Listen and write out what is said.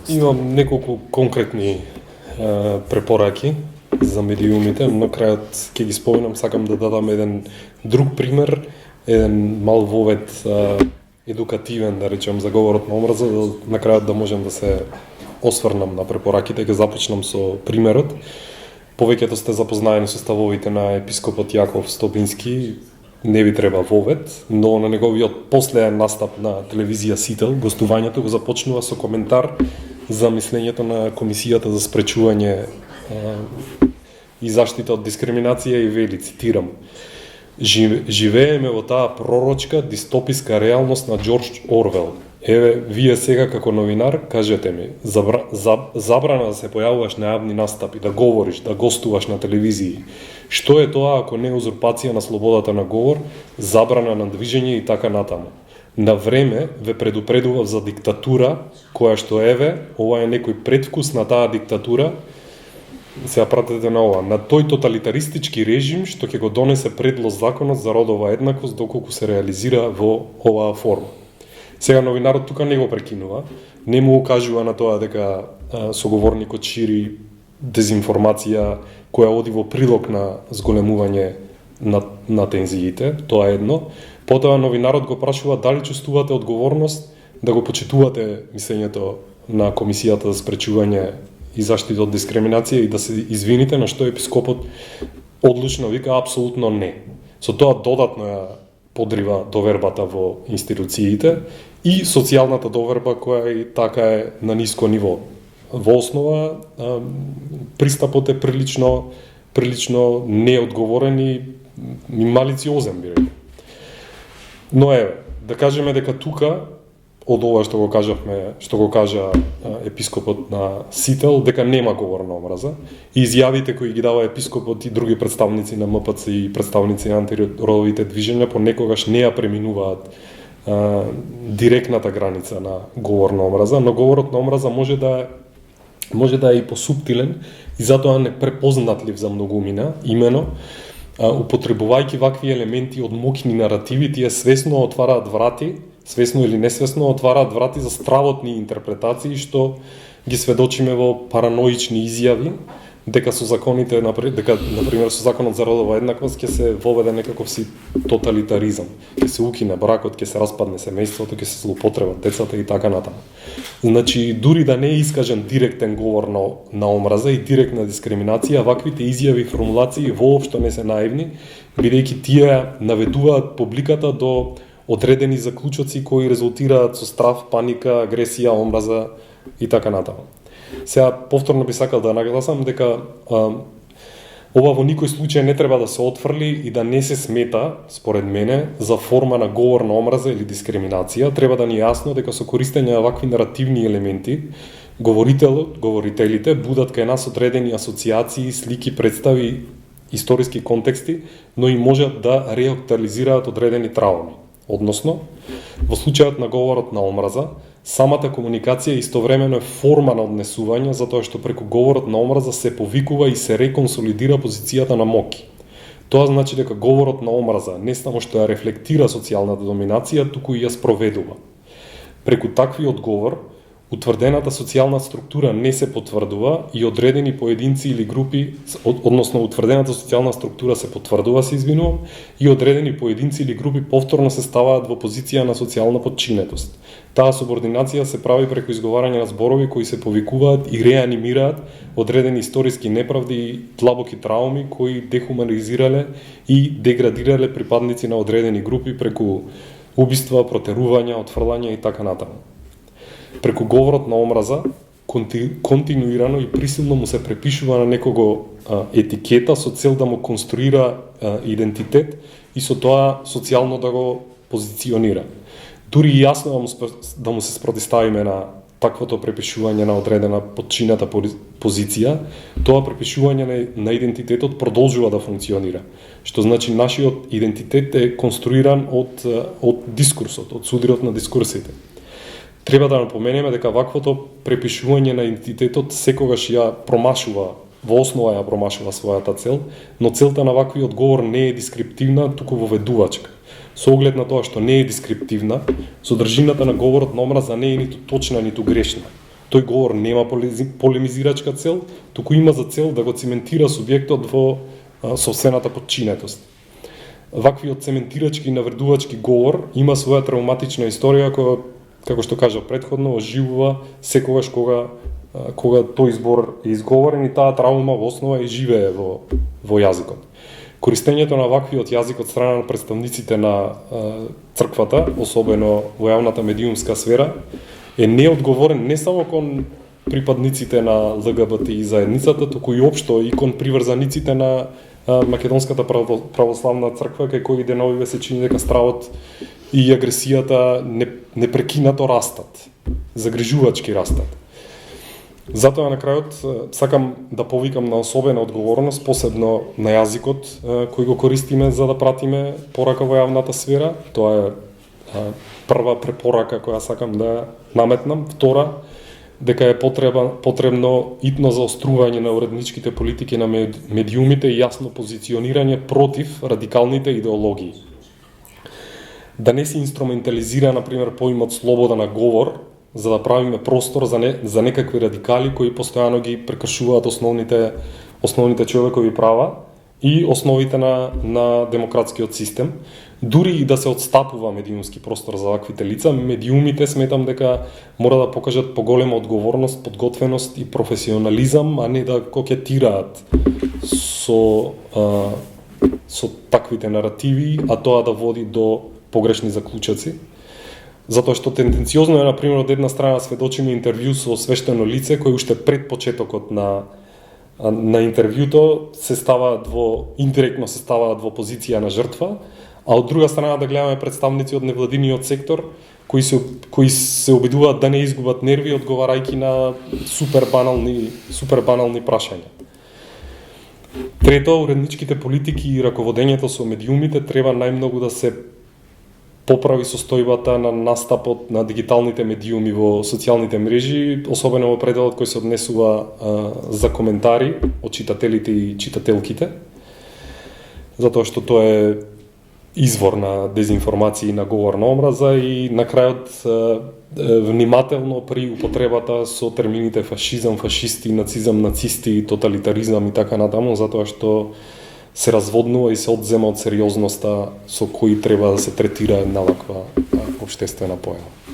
Имам неколку конкретни препораки за медиумите. На крајот ќе ги споменам, сакам да дадам еден друг пример, еден мал вовед едукативен, да речем, за говорот на омраза, да на крајот да можем да се осврнам на препораките. Ќе започнам со примерот. Повеќето сте запознаени со ставовите на епископот Јаков Стопински, не ви треба вовед, но на неговиот последен настап на телевизија Сител, гостувањето го започнува со коментар за мислењето на Комисијата за спречување и заштита од дискриминација и вели, цитирам: "Живееме во таа пророчка дистописка реалност на Џорџ Орвел. Еве, вие сега како новинар кажете ми, забрана да се појавуваш на јавни настапи, да говориш, да гостуваш на телевизии. Што е тоа ако не узурпација на слободата на говор, забрана на движење и така натаму. На време ве предупредував за диктатура, која што еве, ова е некој предвкус на таа диктатура." Сега пратете на ова: "На тој тоталитаристички режим што ќе го донесе предлог законот за родова еднаквост доколку се реализира во оваа форма." Сега новинарот тука не го прекинува, не му укажува на тоа дека соговорникот шири дезинформација која оди во прилог на зголемување на тензиите, тоа е едно. Потоа новинарот го прашува дали чувствувате одговорност да го почитувате мислењето на Комисијата за спречување и заштита од дискриминација и да се извините, на што епископот одлучно вика апсолутно не. Со тоа додатно ја подрива довербата во институциите и социјалната доверба која и така е на ниско ниво. Во основа пристапот е прилично неодговорен и малициозен, би рекол. Но еве, да кажеме дека тука од ова што го кажа епископот на Сител, дека нема говор на омраза, и изјавите кои ги дава епископот и други представници на МПЦ и представници на антиродовите движења понекогаш не ја преминуваат директната граница на говор на омраза, но говорот на омраза може да е и посуптилен и затоа непрепознатлив за многумина, имено употребувајќи вакви елементи од моќни наративи, тие свесно отвараат врати, свесно или несвесно отвараат врати за стравотни интерпретации што ги сведочиме во параноични изјави дека со законите, например со законот за родова еднаквост ќе се воведе некаков си тоталитаризам, ќе се укине бракот, ќе се распадне семејството, ќе се злоупотребат децата и така натаму. Значи, дури да не е искажен директен говор на омраза и директна дискриминација, ваквите изјави и формулации воопшто не се наивни, бидејќи тие наведуваат публиката до одредени заклучоци кои резултираат со страв, паника, агресија, омраза и така натаму. Сега повторно би сакал да нагласам дека ова во никој случај не треба да се отфрли и да не се смета, според мене, за форма на говор на омраза или дискриминација. Треба да ни е јасно дека со користење на вакви наративни елементи, говорителите будат кај нас одредени асоциации, слики, представи, историски контексти, но и можат да реактуализираат одредени трауми. Односно, во случајот на говорот на омраза, самата комуникација истовремено е форма на однесување, затоа што преку говорот на омраза се повикува и се реконсолидира позицијата на моќ. Тоа значи дека говорот на омраза не само што ја рефлектира социјалната доминација, туку и ја спроведува. Преку таквиот говор, утврдената социјална структура не се потврдува и одредени поединци или групи, односно утврдената социјална структура се потврдува, се извинувам, и одредени поединци или групи повторно се ставаат во позиција на социјална подчинетост. Таа субординација се прави преку изговарање на зборови кои се повикуваат и реанимираат одредени историски неправди и длабоки трауми кои дехуманизирале и деградирале припадници на одредени групи преку убиства, протерувања, отфрлање и така натаму. Преку говорот на омраза, континуирано и присилно му се препишува на некого етикета со цел да му конструира идентитет и со тоа социјално да го позиционира. Дури и јасно да му се спротиставиме на таквото препишување на одредена подчината позиција, тоа препишување на идентитетот продолжува да функционира. Што значи нашиот идентитет е конструиран од дискурсот, од судрот на дискурсите. Треба да напоменеме дека ваквото препишување на идентитетот секогаш ја промашува, во основа ја промашува својата цел, но целта на ваквиот говор не е дескриптивна, туку воведувачка. Со оглед на тоа што не е дескриптивна, содржината на говорот на омраза не е ниту точна, ниту грешна. тој говор нема полемизирачка цел, туку има за цел да го цементира субјектот во сопствената подчинетост. Ваквиот цементирачки и навредувачки говор има своја травматична историја која, како што кажа предходно, оживува секогаш кога тој збор е изговорен и таа травма во основа и живее во јазикот. Користењето на ваквиот јазик од страна на представниците на црквата, особено во јавната медиумска сфера, е неодговорен не само кон припадниците на ЛГБТ и заедницата, туку и општо и кон приврзаниците на Македонската православна црква, кај кои деновиве се чини дека стравот и агресијата непрекинато растат, загрижувачки растат. Затоа на крајот сакам да повикам на особена одговорност, посебно на јазикот кој го користиме за да пратиме порака во јавната сфера. Тоа е прва препорака која сакам да наметнам. Втора, дека е потребно итно заострување на уредничките политики на медиумите и јасно позиционирање против радикалните идеологии. Да не се инструментализира, например, поимот слобода на говор, за да правиме простор за некакви радикали кои постојано ги прекршуваат основните човекови права и основите на демократскиот систем. Дури и да се отстапува медиумски простор за ваквите лица, медиумите сметам дека мора да покажат поголема одговорност, подготвеност и професионализам, а не да кокетираат со таквите наративи, а тоа да води до погрешни заклучоци. Затоа што тенденциозно е, например, од една страна сведочиме интервју со свештено лице кој уште пред почетокот на интервјуто индиректно се ставаат во позиција на жртва, а од друга страна да гледаме представници од невладиниот сектор кои се обидуваат да не изгубат нерви одговарајќи на супер банални прашања. Трето, уредничките политики и раководењето со медиумите треба најмногу да се поправи состојбата на настапот на дигиталните медиуми во социјалните мрежи, особено во пределот кој се однесува за коментари од читателите и читателките, затоа што тоа е извор на дезинформација и на говор на омраза и на крајот внимателно при употребата со термините фашизам, фашисти, нацизам, нацисти, тоталитаризам и така натаму, затоа што се разводнува и се одзема од сериозноста со кои треба да се третира една ваква општествена појава.